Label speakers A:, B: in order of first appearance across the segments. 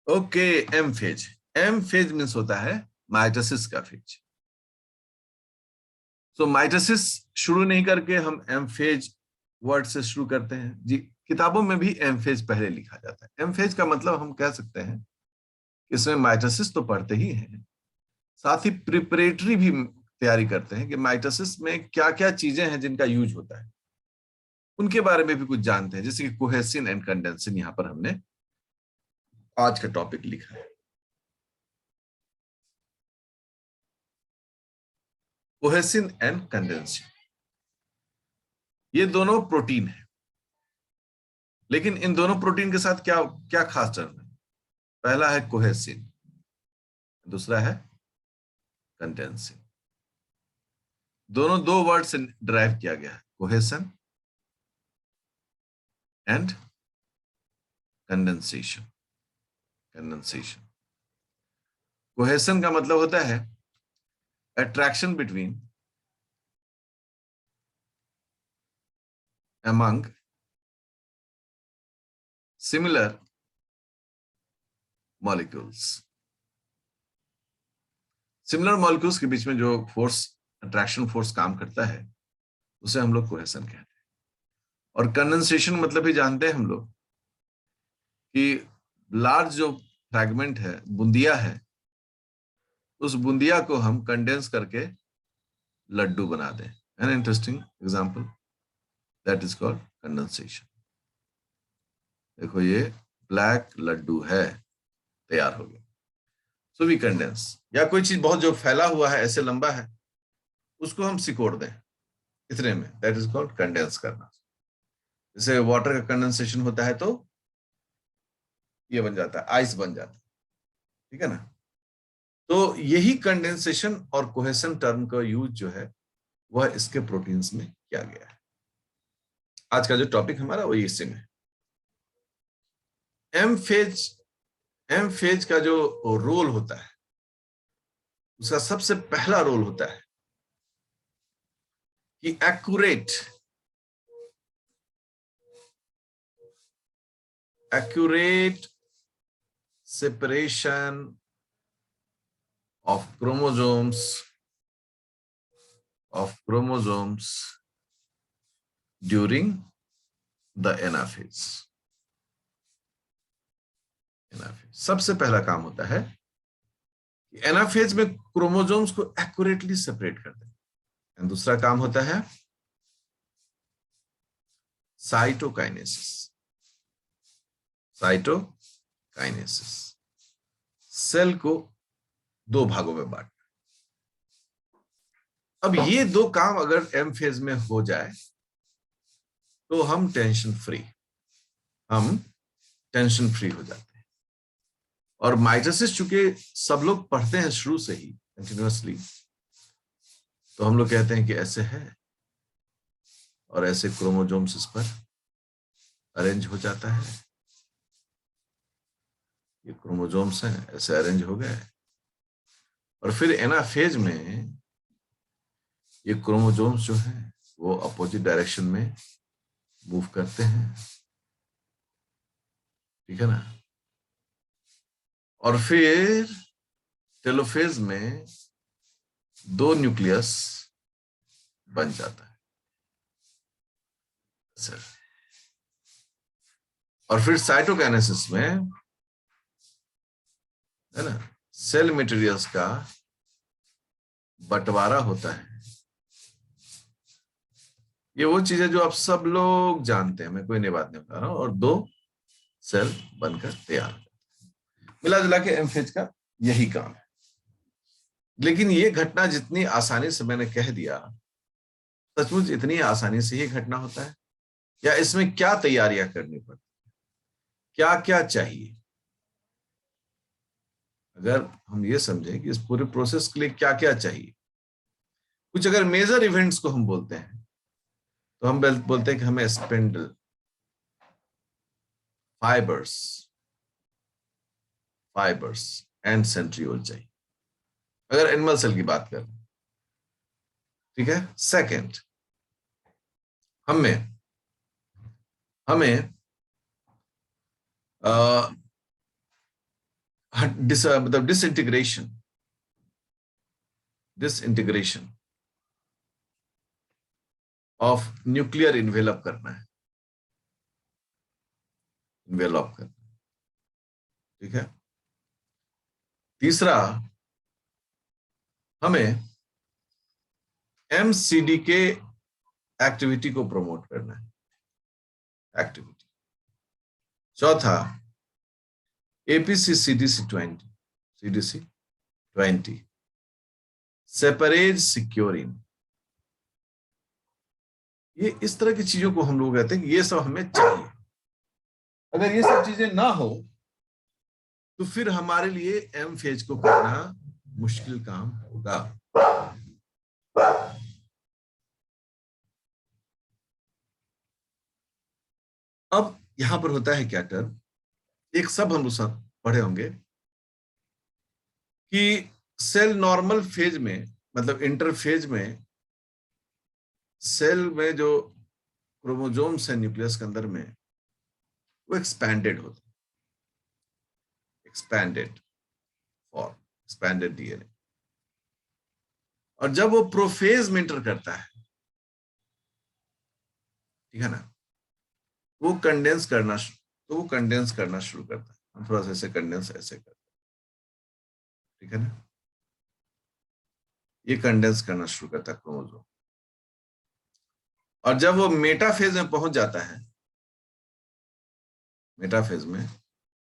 A: Okay, M phase. M phase means होता है mitosis का फेज। तो माइटोसिस शुरू नहीं करके हम एम फेज वर्ड से शुरू करते हैं जी। किताबों में भी एम फेज पहले लिखा जाता है। एम फेज का मतलब हम कह सकते हैं कि इसमें माइटोसिस तो पढ़ते ही हैं, साथ ही प्रिपरेटरी भी तैयारी करते हैं कि माइटोसिस में क्या क्या चीजें हैं जिनका यूज होता है, उनके बारे में भी कुछ जानते हैं। जैसे कि कोहेसिन एंड कंडेंसिन यहां पर हमने आज का टॉपिक लिखा है। कोहेसिन एंड कंडेंसिन, ये दोनों प्रोटीन है। लेकिन इन दोनों प्रोटीन के साथ क्या क्या खास टर्म है? पहला है कोहेसिन, दूसरा है कंडेंसिन। दोनों दो वर्ड से ड्राइव किया गया है, cohesion and condensation. Condensation, cohesion का मतलब होता है attraction between among similar molecules। Similar molecules के बीच में जो फोर्स, अट्रैक्शन फोर्स काम करता है, उसे हम लोग कोहेसन कहते हैं। और कंडेंसेशन मतलब ही जानते हैं हम लोग कि लार्ज जो फ्रैगमेंट है, बूंदिया है, उस बूंदिया को हम कंडेंस करके लड्डू बना दें। An interesting example, that is called condensation. देखो ये ब्लैक लड्डू है, तैयार हो गया। So we condense. या कोई चीज बहुत जो फैला हुआ है, ऐसे लंबा है, उसको हम सिकोड़ दें इतने में, दैट इज कॉल्ड कंडेंस करना। जैसे वाटर का कंडेंसेशन होता है तो ये बन जाता है, आइस बन जाता है, ठीक है ना। तो यही कंडेंसेशन और कोहेसन टर्म का यूज जो है वह इसके प्रोटीन्स में किया गया है। आज का जो टॉपिक हमारा वही इसी में। एम फेज, एम फेज का जो रोल होता है, उसका सबसे पहला रोल होता है कि accurate separation of chromosomes during the anaphase. सबसे पहला काम होता है कि एनाफेज में क्रोमोसोम्स को एक्यूरेटली सेपरेट कर दें। दूसरा काम होता है साइटोकाइनेसिस। साइटोकाइनेसिस, सेल को दो भागों में बांटना। अब ये दो काम अगर एम फेज में हो जाए तो हम टेंशन फ्री हो जाते हैं। और माइटोसिस चूंकि सब लोग पढ़ते हैं शुरू से ही कंटिन्यूअसली, तो हम लोग कहते हैं कि ऐसे है और ऐसे क्रोमोसोम्स इस पर अरेंज हो जाता है। ये क्रोमोसोम्स हैं, ऐसे अरेंज हो गए, और फिर एनाफेज में ये क्रोमोसोम्स जो हैं वो अपोजिट डायरेक्शन में मूव करते हैं, ठीक है ना। और फिर टेलोफेज में दो न्यूक्लियस बन जाता है सर। और फिर साइटोकाइनेसिस में, है ना, सेल मटेरियल्स का बंटवारा होता है। ये वो चीजें जो आप सब लोग जानते हैं, मैं कोई नई बात नहीं बता रहा हूं। और दो सेल बनकर तैयार होते हैं। मिला जुला के एमफेज का यही काम है। लेकिन ये घटना जितनी आसानी से मैंने कह दिया, सचमुच इतनी आसानी से ये घटना होता है या इसमें क्या तैयारियां करनी पड़ती, क्या क्या चाहिए? अगर हम ये समझें कि इस पूरे प्रोसेस के लिए क्या क्या चाहिए, कुछ अगर मेजर इवेंट्स को हम बोलते हैं तो हम बोलते हैं कि हमें स्पिंडल, फाइबर्स एंड सेंट्रियोल चाहिए, अगर एनिमल सेल की बात करें, ठीक है। सेकंड, हमें हमें मतलब डिसइंटीग्रेशन ऑफ न्यूक्लियर इन्वेलप करना है, इन्वेलप करना, ठीक है। तीसरा, हमें एमसीडी के एक्टिविटी को प्रमोट करना है, एक्टिविटी। चौथा, एपीसी सीडीसी 20 सेपरेज सिक्योरिंग। ये इस तरह की चीजों को हम लोग कहते हैं कि ये सब हमें चाहिए। अगर ये सब चीजें ना हो तो फिर हमारे लिए एम फेज को करना मुश्किल काम होगा। अब यहां पर होता है क्या टर्म, एक सब हम लोग पढ़े होंगे कि सेल नॉर्मल फेज में, मतलब इंटरफेज में, सेल में जो क्रोमोजोम्स है न्यूक्लियस के अंदर में, वो एक्सपैंडेड होते हैं, एक्सपैंडेड फॉर्म, एक्सपैंडेड डीएनए। और जब वो प्रोफेज में इंटर करता है, ठीक है ना, वो कंडेंस करना, तो वो कंडेंस करना शुरू करता है। हम थोड़ा सा ऐसे कंडेंस ऐसे करते हैं, ठीक है ना, ये कंडेंस करना शुरू करता है क्रोमोजोम। और जब वो मेटाफेज में पहुंच जाता है, मेटाफेज में,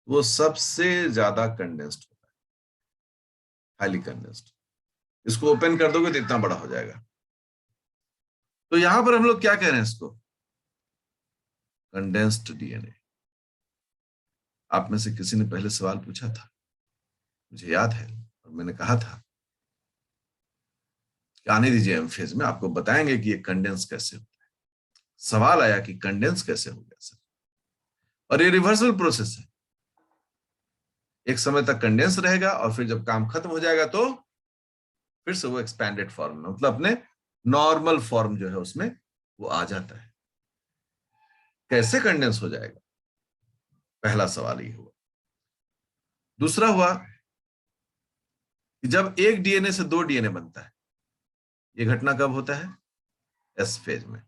A: वो सबसे ज्यादा कंडेंस्ड होता है, हाईली कंडेंस्ड। इसको ओपन कर दोगे तो इतना बड़ा हो जाएगा। तो यहां पर हम लोग क्या कह रहे हैं इसको, कंडेंस्ड डीएनए। आप में से किसी ने पहले सवाल पूछा था, मुझे याद है, और मैंने कहा था कि आने दीजिए एम फेज में, आपको बताएंगे कि ये कंडेंस कैसे होता है। सवाल आया कि कंडेंस कैसे हो गया सर, और ये रिवर्सिबल प्रोसेस है। एक समय तक कंडेंस रहेगा और फिर जब काम खत्म हो जाएगा तो फिर से वो एक्सपैंडेड फॉर्म में, मतलब अपने नॉर्मल फॉर्म जो है उसमें वो आ जाता है। कैसे कंडेंस हो जाएगा, पहला सवाल ये हुआ। दूसरा हुआ कि जब एक डीएनए से दो डीएनए बनता है, ये घटना कब होता है, एस फेज में।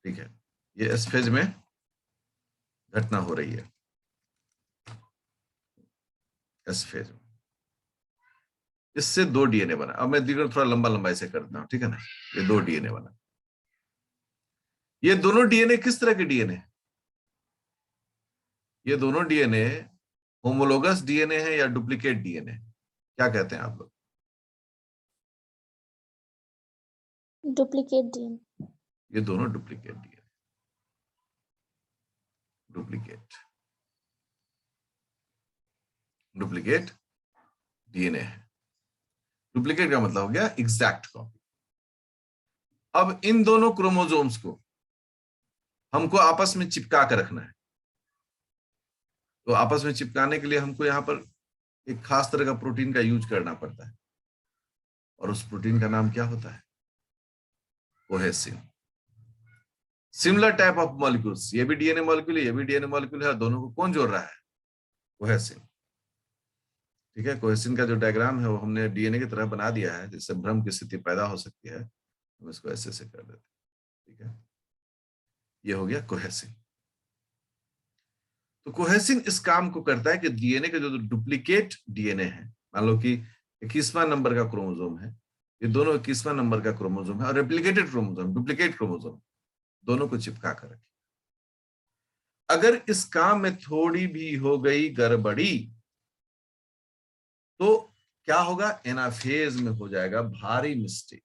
A: ठीक है, ये एस फेज में घटना हो रही है, एस फेज में। इससे दो डीएनए बना। अब मैं दिगर थोड़ा लंबा लंबा ऐसे करता हूं, ठीक है ना। ये दो डीएनए बना। ये दोनों डीएनए किस तरह के डीएनए, ये दोनों डीएनए होमोलोगस डीएनए है या डुप्लीकेट डीएनए, क्या कहते हैं आप लोग?
B: Duplicate DNA.
A: ये दोनों duplicate DNA, duplicate duplicate DNA है। डुप्लीकेट का मतलब हो गया एग्जैक्ट कॉपी। अब इन दोनों क्रोमोसोम्स को हमको आपस में चिपका कर रखना है। तो आपस में चिपकाने के लिए हमको यहां पर एक खास तरह का प्रोटीन का यूज करना पड़ता है, और उस प्रोटीन का नाम क्या होता है, कोहेसिन। सिमिलर टाइप ऑफ मॉलिक्यूल्स, ये भी डीएनए मॉलिक्यूल है, ये भी डीएनए मॉलिक्यूल है, दोनों को कौन जोड़ रहा है, कोहेसिन। ठीक है, कोहेसिन का जो डायग्राम है वो हमने डीएनए की तरह बना दिया है, जिससे भ्रम की स्थिति पैदा हो सकती है। हम इसको ऐसे ऐसे कर देते हैं, ठीक है। ये हो गया कोहेसिन। तो कोहेसिन इस काम को करता है कि डीएनए के जो डुप्लीकेट डीएनए है, मान लो कि 21वां नंबर का क्रोमोसोम है, ये दोनों 21वां नंबर का क्रोमोसोम है, और रेप्लिकेटेड क्रोमोसोम, डुप्लीकेट क्रोमोसोम, दोनों को चिपका कर रखे। अगर इस काम में थोड़ी भी हो गई गड़बड़ी तो क्या होगा, एनाफेज में हो जाएगा भारी मिस्टेक,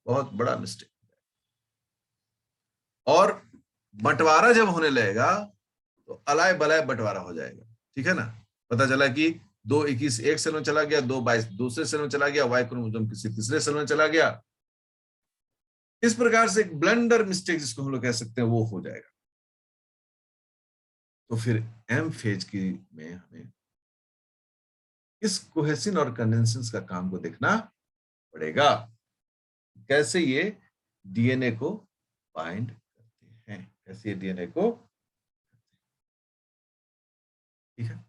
A: बहुत बड़ा मिस्टेक। और बंटवारा जब होने लगेगा तो अलाय बलाय बंटवारा हो जाएगा, ठीक है ना। पता चला कि 2 21 एक सेल में चला गया, 2 22 दूसरे सेल में चला गया, वाई क्रोमोसोम किसी तीसरे सेल में चला गया। इस प्रकार से एक ब्लंडर मिस्टेक जिसको हम लोग कह सकते हैं वो हो जाएगा। तो फिर एम फेज की में हमें इस कोहेसिन और कंडेंसेशन का काम को देखना पड़ेगा, कैसे ये डीएनए को बाइंड करते हैं, कैसे ये डीएनए को ठीक है।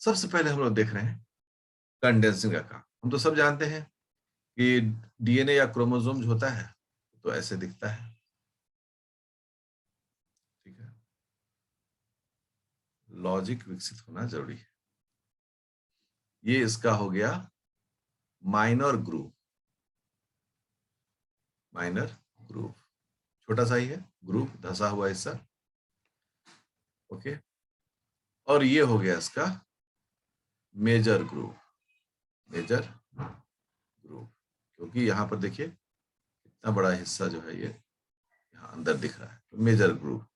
A: सबसे पहले हम लोग देख रहे हैं कंडेंसिंग का काम। हम तो सब जानते हैं कि डीएनए या क्रोमोसोम जो होता है तो ऐसे दिखता है, ठीक है। लॉजिक विकसित होना जरूरी है। ये इसका हो गया माइनर ग्रुप, माइनर ग्रुप छोटा सा ही है, ग्रुप धसा हुआ हिस्सा, ओके। और ये हो गया इसका मेजर ग्रुप, मेजर ग्रुप, क्योंकि यहां पर देखिए इतना बड़ा हिस्सा जो है ये यहाँ अंदर दिख रहा है, तो मेजर ग्रुप।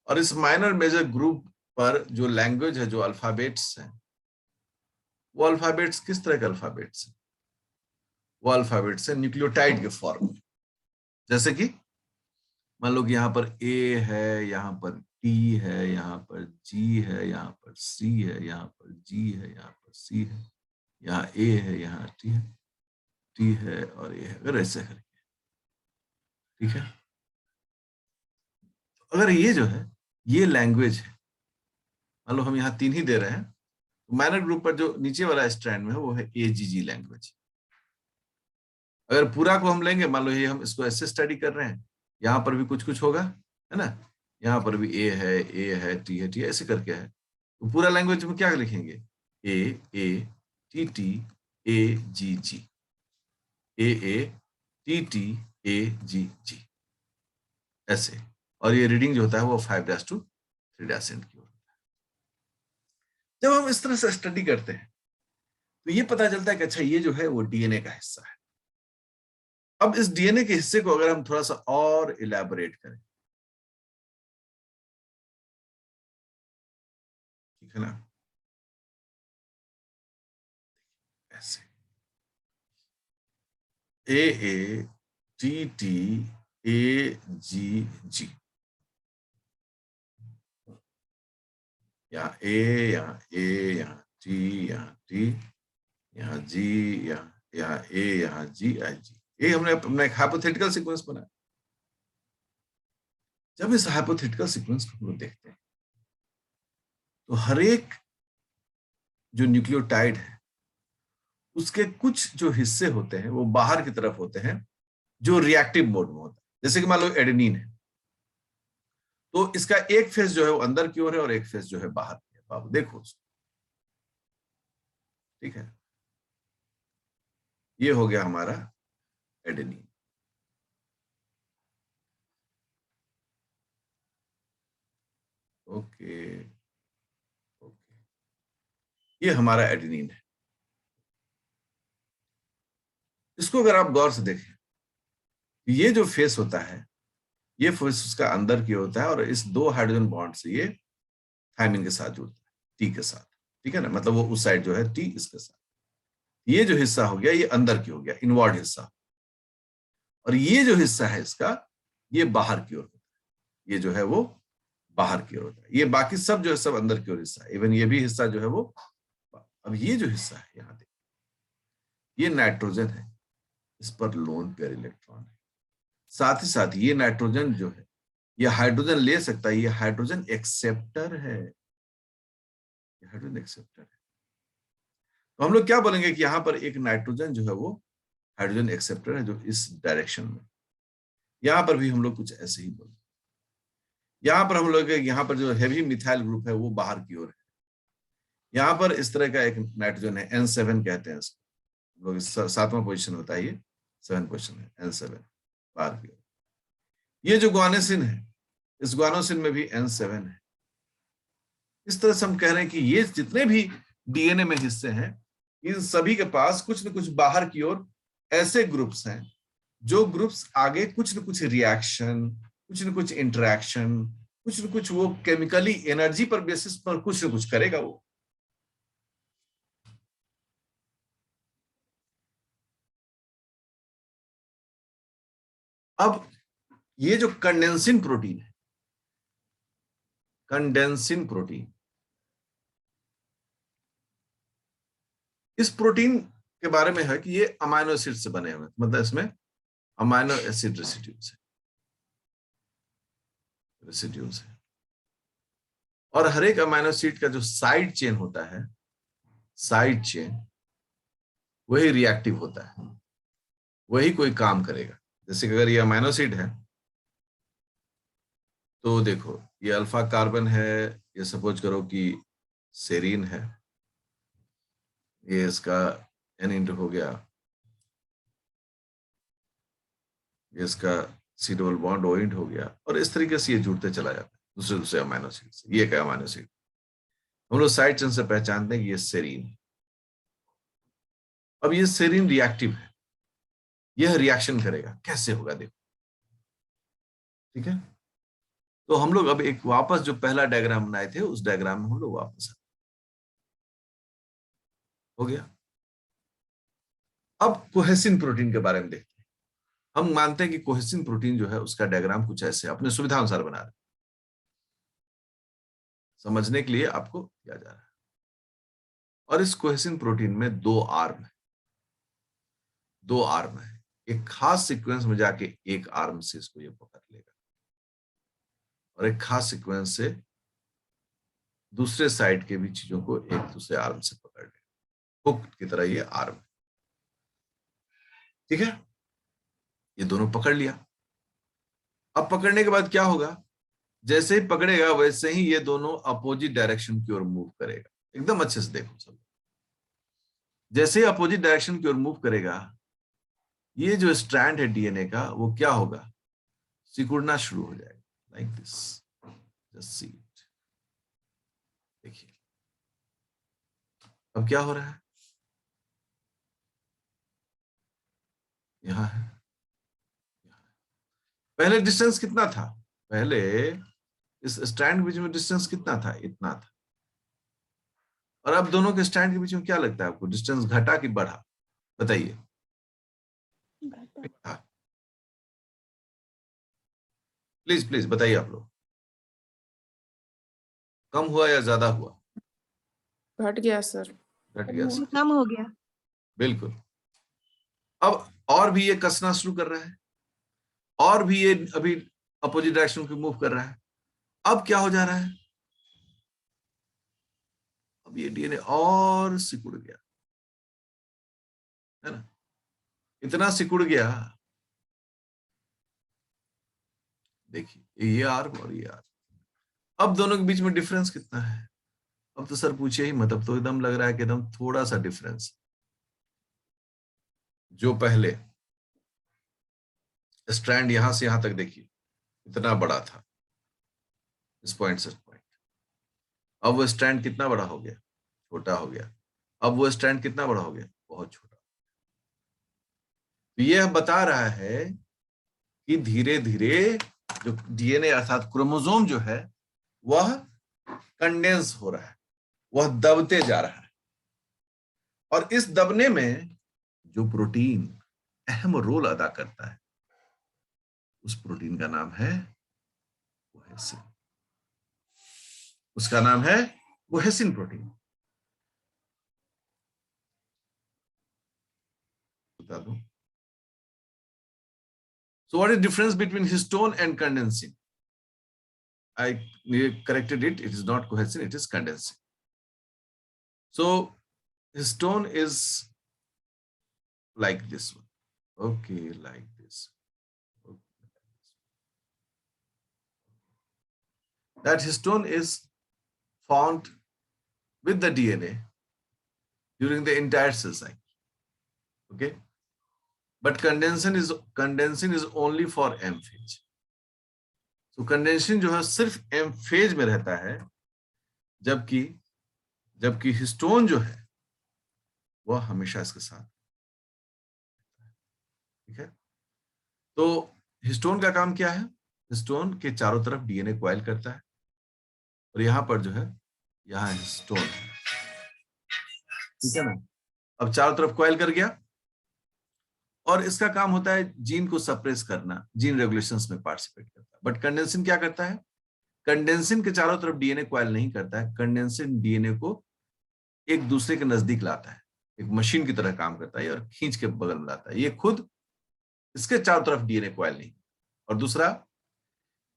A: और इस माइनर मेजर ग्रुप पर जो लैंग्वेज है, जो अल्फाबेट्स हैं, वो अल्फाबेट्स किस तरह के अल्फाबेट्स हैं? वो अल्फाबेट्स है न्यूक्लियोटाइड के फॉर्म में। जैसे कि मान लो कि यहाँ पर ए है, यहाँ पर टी है, यहाँ पर जी है, यहाँ पर सी है, यहाँ पर जी है, यहाँ पर सी है, यहाँ ए है, यहाँ टी है और ए है, अगर ऐसे करके, ठीक है। अगर ये जो है ये लैंग्वेज है, मान लो हम यहाँ 3 ही दे रहे हैं, तो माइनर ग्रुप पर जो नीचे वाला स्ट्रैंड में है वो है एजीजी लैंग्वेज। अगर पूरा को हम लेंगे, मान लो ये हम इसको ऐसे स्टडी कर रहे हैं, यहाँ पर भी कुछ कुछ होगा, है ना, यहाँ पर भी ए है, टी है, टी ऐसे करके है, तो पूरा लैंग्वेज में क्या लिखेंगे? A T T A G G, A T T A G G, ऐसे। और ये रीडिंग जो होता है वो 5' to 3' की ओर। जब हम इस तरह से स्टडी करते हैं तो ये पता चलता है कि अच्छा ये जो है वो डीएनए का हिस्सा है। अब इस डीएनए के हिस्से को अगर हम थोड़ा सा और इलैबोरेट करें, ठीक है ना, ऐसे ए टी टी ए जी जी, यहाँ ए, यहाँ ए, यहाँ टी, यहाँ टी, यहाँ जी, यहाँ ए, यहाँ जी, आई जी। ये हमने अपना एक हाइपोथेटिकल सीक्वेंस बनाया। जब इस हाइपोथेटिकल सीक्वेंस को हम लोग देखते हैं तो हर एक जो न्यूक्लियोटाइड है उसके कुछ जो हिस्से होते हैं वो बाहर की तरफ होते हैं, जो रिएक्टिव मोड में होता है। जैसे कि मान लो एडेनिन है, तो इसका एक फेस जो है वो अंदर की ओर है और एक फेस जो है बाहर की है। बाबू देखो उसको, ठीक है। ये हो गया हमारा एडेनिन, ओके ओके, ये हमारा एडेनिन है। इसको अगर आप गौर से देखें, ये जो फेस होता है ये फेस उसका अंदर की होता है और इस 2 हाइड्रोजन बॉन्ड से ये थायमिन के साथ जुड़ता है, टी के साथ, ठीक है ना, मतलब वो उस साइड जो है टी इसके साथ। ये जो हिस्सा हो गया ये अंदर की हो गया, इनवर्ड हिस्सा। और ये जो हिस्सा है इसका ये बाहर की ओर होता है, ये जो है वो बाहर की ओर होता है। ये बाकी सब जो है सब अंदर की ओर हिस्सा है, इवन ये भी हिस्सा जो है वो। अब ये जो हिस्सा है यहाँ देखिए, ये नाइट्रोजन है, इस पर लोन पेयर इलेक्ट्रॉन है। साथ ही साथ ये नाइट्रोजन जो है ये हाइड्रोजन ले सकता है, ये हाइड्रोजन एक्सेप्टर है, ये हाइड्रोजन एक्सेप्टर है। तो हम लोग क्या बोलेंगे कि यहाँ पर एक नाइट्रोजन जो है वो हाइड्रोजन एक्सेप्टर है जो इस डायरेक्शन में। यहाँ पर भी हम लोग कुछ ऐसे ही बोलेंगे। यहाँ पर हम लोग यहाँ पर जो हेवी मिथाइल ग्रुप है वो बाहर की ओर है। यहाँ पर इस तरह का एक नाइट्रोजन है, N7 कहते हैं इसको, लोग 7वां पोजीशन होता है, ये 7 पोजीशन है, N7 बाहर की ओर। ये जो ग्वानिसिन है, इस ग्वानोसिन में भी N7 है। इस तरह से हम कह रहे हैं कि ये जितने भी डीएनए में हिस्से हैं इन सभी के पास कुछ न कुछ बाहर की ओर ऐसे ग्रुप्स हैं, जो ग्रुप्स आगे कुछ न कुछ रिएक्शन, कुछ न कुछ इंटरेक्शन, कुछ न कुछ वो केमिकली एनर्जी पर बेसिस पर कुछ न कुछ करेगा वो। अब ये जो कंडेंसिन प्रोटीन है, कंडेंसिन प्रोटीन, इस प्रोटीन के बारे में है कि ये अमाइनो एसिड से बने हुए, मतलब इसमें अमाइनो एसिड रेसिड्यूज है, और हर एक अमाइनो एसिड का जो साइड चेन होता है, साइड चेन, वही रिएक्टिव होता है, वही कोई काम करेगा। जैसे कि अगर ये अमाइनो एसिड है तो देखो ये अल्फा कार्बन है, ये सपोज करो कि सेरीन है, ये इसका एन इंटू हो गया, ये इसका सी डबल बॉन्ड ओ इंट हो गया, और इस तरीके से ये जुड़ते चला जाता है दूसरे दूसरे अमाइनो एसिड से। ये क्या अमाइनो एसिड हम लोग साइड चेन से पहचानते हैं कि ये सेरीन है। अब ये सेरीन रिएक्टिव है, यह रिएक्शन करेगा, कैसे होगा देखो, ठीक है। तो हम लोग अब एक वापस जो पहला डायग्राम बनाए थे उस डायग्राम में हम लोग वापस हो गया। अब कोहेसिन प्रोटीन के बारे में देखते हैं। हम मानते हैं कि कोहेसिन प्रोटीन जो है उसका डायग्राम कुछ ऐसे अपने सुविधा अनुसार बना रहे, समझने के लिए आपको किया जा रहा है। और इस कोहेसिन प्रोटीन में दो आर्म है, दो आर्म है, एक खास सीक्वेंस में जाके एक आर्म से इसको ये पकड़ लेगा और एक खास सीक्वेंस से दूसरे साइड के भी चीजों को एक दूसरे आर्म से पकड़ लेगा, हुक की तरह ये आर्म, ठीक है। ये दोनों पकड़ लिया। अब पकड़ने के बाद क्या होगा, जैसे ही पकड़ेगा वैसे ही ये दोनों अपोजिट डायरेक्शन की ओर मूव करेगा। एकदम अच्छे से देखो सब, जैसे ही अपोजिट डायरेक्शन की ओर मूव करेगा, ये जो स्ट्रैंड है डीएनए का वो क्या होगा, सिकुड़ना शुरू हो जाएगा, like this, just see it. देखिए अब क्या हो रहा है, यहां है, पहले डिस्टेंस कितना था, पहले इस स्टैंड के बीच में डिस्टेंस कितना था, इतना था। और अब दोनों के स्टैंड के बीच में क्या लगता है आपको, डिस्टेंस घटा कि बढ़ा, बताइए। प्लीज प्लीज बताइए आप लोग, कम हुआ या ज्यादा हुआ?
B: घट गया सर।
A: घट गया सर,
C: कम हो गया।
A: बिल्कुल। अब और भी ये कसना शुरू कर रहा है, और भी ये अभी अपोजिट डायरेक्शन की मूव कर रहा है। अब क्या हो जा रहा है, अब ये डीएनए और सिकुड़ गया, है ना, इतना सिकुड़ गया, देखिए ये आर्म और ये आर्म। अब दोनों के बीच में डिफरेंस कितना है, अब तो सर पूछिए ही मत, अब तो एकदम लग रहा है कि एकदम थोड़ा सा डिफरेंस। जो पहले स्ट्रैंड यहां से यहां तक देखिए इतना बड़ा था, इस पॉइंट से पॉइंट, अब वो स्ट्रैंड कितना बड़ा हो गया, छोटा हो गया। अब वो स्ट्रैंड कितना बड़ा हो गया, बहुत छोटा। तो यह बता रहा है कि धीरे धीरे जो डीएनए अर्थात क्रोमोसोम जो है वह कंडेंस हो रहा है, वह दबते जा रहा है। और इस दबने में जो प्रोटीन अहम रोल अदा करता है उस प्रोटीन का नाम है कोहेसिन, उसका नाम है कोहेसिन प्रोटीन। बता दूं, so what is difference between histone and condensin? I corrected it, it is not cohesin, it is condensin. So histone is like this one, okay, like this, okay. That histone is found with the DNA during the entire cell cycle, okay, but condensin is only for M phase. So condensin जो है सिर्फ M phase में रहता है, जबकि histone जो है वह हमेशा इसके साथ, ठीक है। तो हिस्टोन का काम क्या है, हिस्टोन के चारों तरफ डीएनए कॉइल करता है, और यहां पर जो है यहां हिस्टोन है, ठीक है ना। अब चारों तरफ कॉइल कर गया, और इसका काम होता है जीन को सप्रेस करना, जीन रेगुलेशंस में पार्टिसिपेट करता है। बट कंडेंसिन क्या करता है, कंडेंसिन के चारों तरफ डीएनए कॉइल नहीं करता है, कंडेंसिन डीएनए को एक दूसरे के नजदीक लाता है, एक मशीन की तरह काम करता है और खींच के बगल में लाता है। ये खुद इसके चारों तरफ डीएनए कॉइल नहीं। और दूसरा,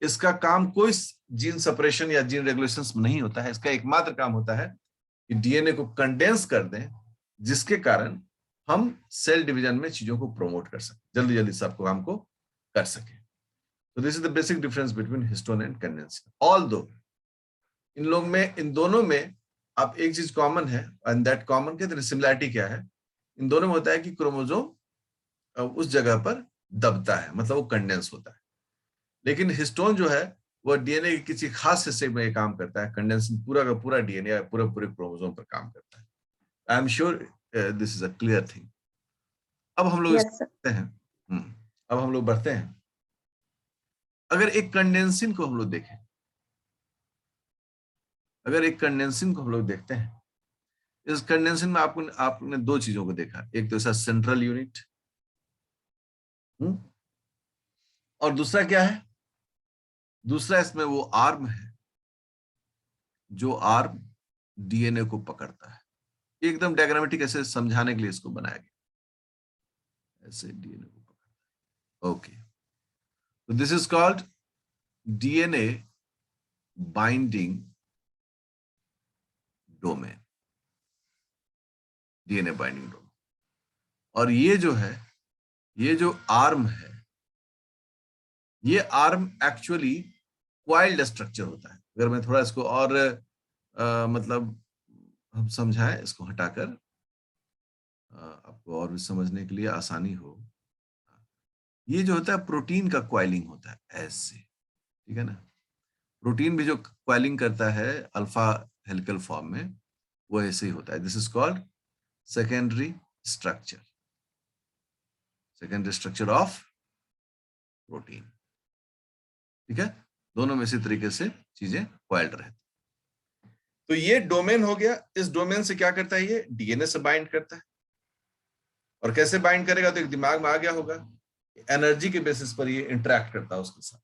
A: इसका काम कोई जीन सेपरेशन या जीन रेगुलेशंस नहीं होता है। इसका एकमात्र काम होता है कि डीएनए को कंडेंस कर दें, जिसके कारण हम सेल डिवीजन में चीजों को प्रमोट कर सके, जल्दी जल्दी सब काम को कर सके। तो this is the basic difference between histone and condensation. Although इन लोग में, इन दोनों में अब एक चीज कॉमन है, एंड दैट कॉमन के सिमिलरिटी क्या है, इन दोनों में होता है कि क्रोमोसोम उस जगह पर दबता है, मतलब वो कंडेंस होता है। लेकिन हिस्टोन जो है वो डीएनए के किसी खास हिस्से में काम करता है, कंडेंसेशन पूरा का पूरा डीएनए या पूरे पूरे क्रोमोसोम पर काम करता है। I am sure this is a clear thing. अब हम लोग
B: यस सर।
A: बढ़ते हैं। अब हम लोग बढ़ते हैं। अगर एक कंडेंसिन को हम लोग देखें, अगर एक कंडेंसिन को हम लोग देखते हैं, इस कंडेंसिन में आपने दो चीजों को देखा, एक तो ऐसा सेंट्रल यूनिट, और दूसरा क्या है, दूसरा इसमें वो आर्म है, जो आर्म डीएनए को पकड़ता है। एकदम डायग्रामेटिक ऐसे समझाने के लिए इसको बनाया गया, ऐसे डीएनए को पकड़ता है। ओके, तो this is called DNA binding domain, DNA binding domain. और ये जो है, ये जो आर्म है, ये आर्म एक्चुअली क्वाइल्ड स्ट्रक्चर होता है। अगर मैं थोड़ा इसको और मतलब हम समझाएं, इसको हटाकर आपको और भी समझने के लिए आसानी हो, ये जो होता है प्रोटीन का क्वाइलिंग होता है ऐसे, ठीक है ना। प्रोटीन भी जो क्वाइलिंग करता है अल्फा हेलिकल फॉर्म में, वो ऐसे ही होता है। This is called secondary structure, secondary structure of protein, ठीक है। दोनों में इसी तरीके से चीजें क्वाइल्ड रहती। तो ये डोमेन हो गया। इस डोमेन से क्या करता है, ये डीएनए से बाइंड करता है। और कैसे बाइंड करेगा, तो एक दिमाग में आ गया होगा, एनर्जी के बेसिस पर ये इंटरेक्ट करता है उसके साथ।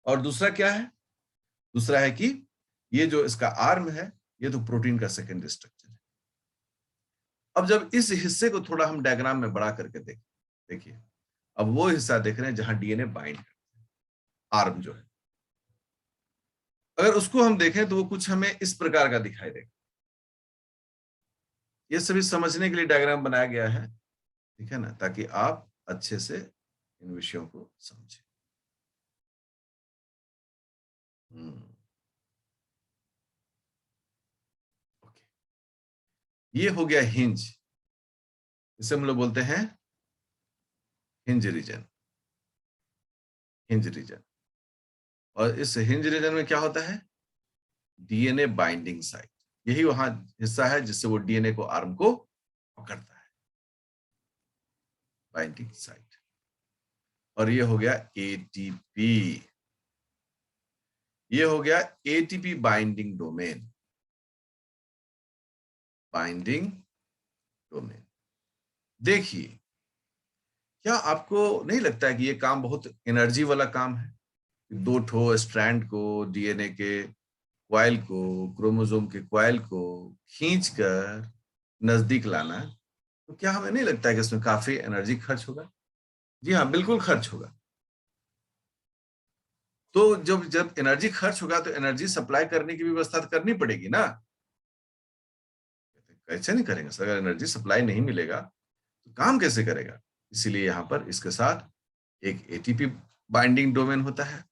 A: और दूसरा क्या है, दूसरा है कि ये जो इसका आर्म है, ये तो प्रोटीन का सेकेंडरी स्ट्रक्चर है। अब जब इस हिस्से को थोड़ा हम डायग्राम में बड़ा करके देखिए, अब वो हिस्सा देख रहे हैं जहां डीएनए बाइंड करता है, आर्म जो है। अगर उसको हम देखें तो वो कुछ हमें इस प्रकार का दिखाई देगा। ये सभी समझने के लिए डायग्राम बनाया गया है, ठीक है ना, ताकि आप अच्छे से इन विषयों को समझें। ओके, ये हो गया हिंज, इसे हम लोग बोलते हैं हिंज रीजन, हिंज रीजन। और इस हिंज रीजन में क्या होता है, डीएनए बाइंडिंग साइट, यही वहां हिस्सा है जिससे वो डीएनए को आर्म को पकड़ता है, बाइंडिंग साइट। और ये हो गया एटीपी, ये हो गया ATP binding domain, binding domain. देखिए, क्या आपको नहीं लगता है कि ये काम बहुत एनर्जी वाला काम है, दो ठो स्ट्रैंड को, डीएनए के क्वाइल को, क्रोमोसोम के क्वाइल को खींचकर नजदीक लाना, तो क्या हमें नहीं लगता है कि इसमें काफी एनर्जी खर्च होगा? जी हाँ, बिल्कुल खर्च होगा। तो जब जब एनर्जी खर्च होगा तो एनर्जी सप्लाई करने की व्यवस्था तो करनी पड़ेगी ना। कैसे नहीं करेंगे सर, अगर एनर्जी सप्लाई नहीं मिलेगा तो काम कैसे करेगा। इसीलिए यहाँ पर इसके साथ एक एटीपी बाइंडिंग डोमेन होता है,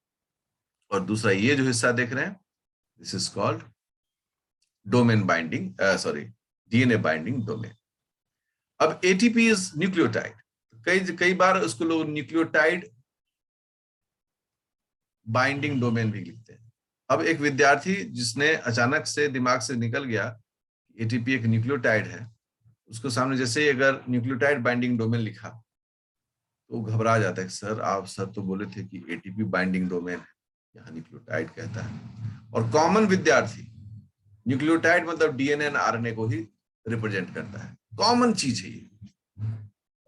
A: और दूसरा ये जो हिस्सा देख रहे हैं, this is called domain binding, sorry, DNA binding domain. अब एटीपी इज न्यूक्लियोटाइड, कई बार उसको लोग न्यूक्लियोटाइड बाइंडिंग डोमेन भी लिखते हैं। अब एक विद्यार्थी जिसने अचानक से दिमाग से निकल गया एटीपी एक न्यूक्लियोटाइड है, उसको सामने जैसे ही अगर न्यूक्लियोटाइड बाइंडिंग डोमेन लिखा तो घबरा जाता है, सर तो बोले थे कि एटीपी बाइंडिंग डोमेन है, यहाँ न्यूक्लियोटाइड कहता है। और कॉमन विद्यार्थी न्यूक्लियोटाइड मतलब डीएनए एंड आरएनए को ही रिप्रेजेंट करता है, कॉमन चीज है ये।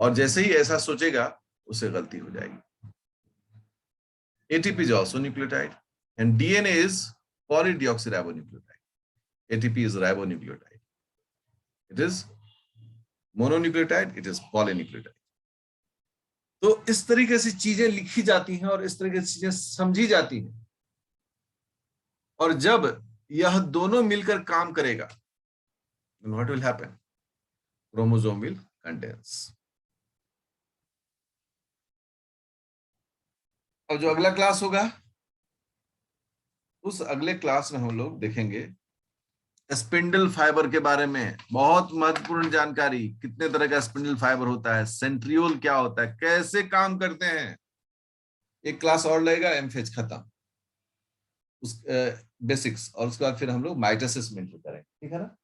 A: और जैसे ही ऐसा सोचेगा उससे गलती हो जाएगी। ATP is also nucleotide and DNA is polydeoxyribonucleotide. ATP is ribonucleotide. It is mononucleotide, it is polynucleotide. तो इस तरीके से चीजें लिखी जाती हैं और इस तरीके से चीजें समझी जाती हैं, और जब यह दोनों मिलकर काम करेगा, what will happen? Chromosome will condense. अब जो अगला क्लास होगा, उस अगले क्लास में हम लोग देखेंगे स्पिंडल फाइबर के बारे में। बहुत महत्वपूर्ण जानकारी, कितने तरह का स्पिंडल फाइबर होता है, सेंट्रियोल क्या होता है, कैसे काम करते हैं। एक क्लास और लगेगा, एमफेज खत्म, उस बेसिक्स, और उसके बाद फिर हम लोग माइटोसिस में एंटर करेंगे, ठीक है ना।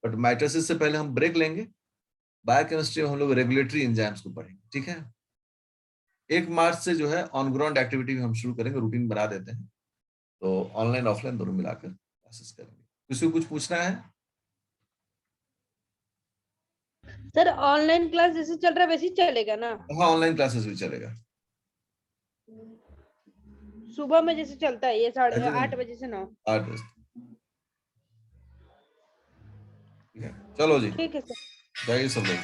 A: बट माइटोसिस से पहले हम ब्रेक लेंगे। बायोकेमिस्ट्री में हम लोग रेगुलेटरी एंजाइम्स को पढ़ेंगे, ठीक है। 1 मार्च से जो है ऑन ग्राउंड एक्टिविटी हम शुरू करेंगे, रूटीन बना देते हैं, तो ऑनलाइन ऑफलाइन दोनों मिलाकर क्लासेस करेंगे। किसी को कुछ पूछना है?
C: सर ऑनलाइन क्लास जैसे चल रहा है वैसे ही चलेगा ना?
A: हाँ, ऑनलाइन क्लासेस भी चलेगा।
C: सुबह में जैसे चलता है ये 8:30 बजे से 9।
A: 8 बजे, ठीक है। चलो जी,
C: ठीक है सर।
A: जाइए सब लोग।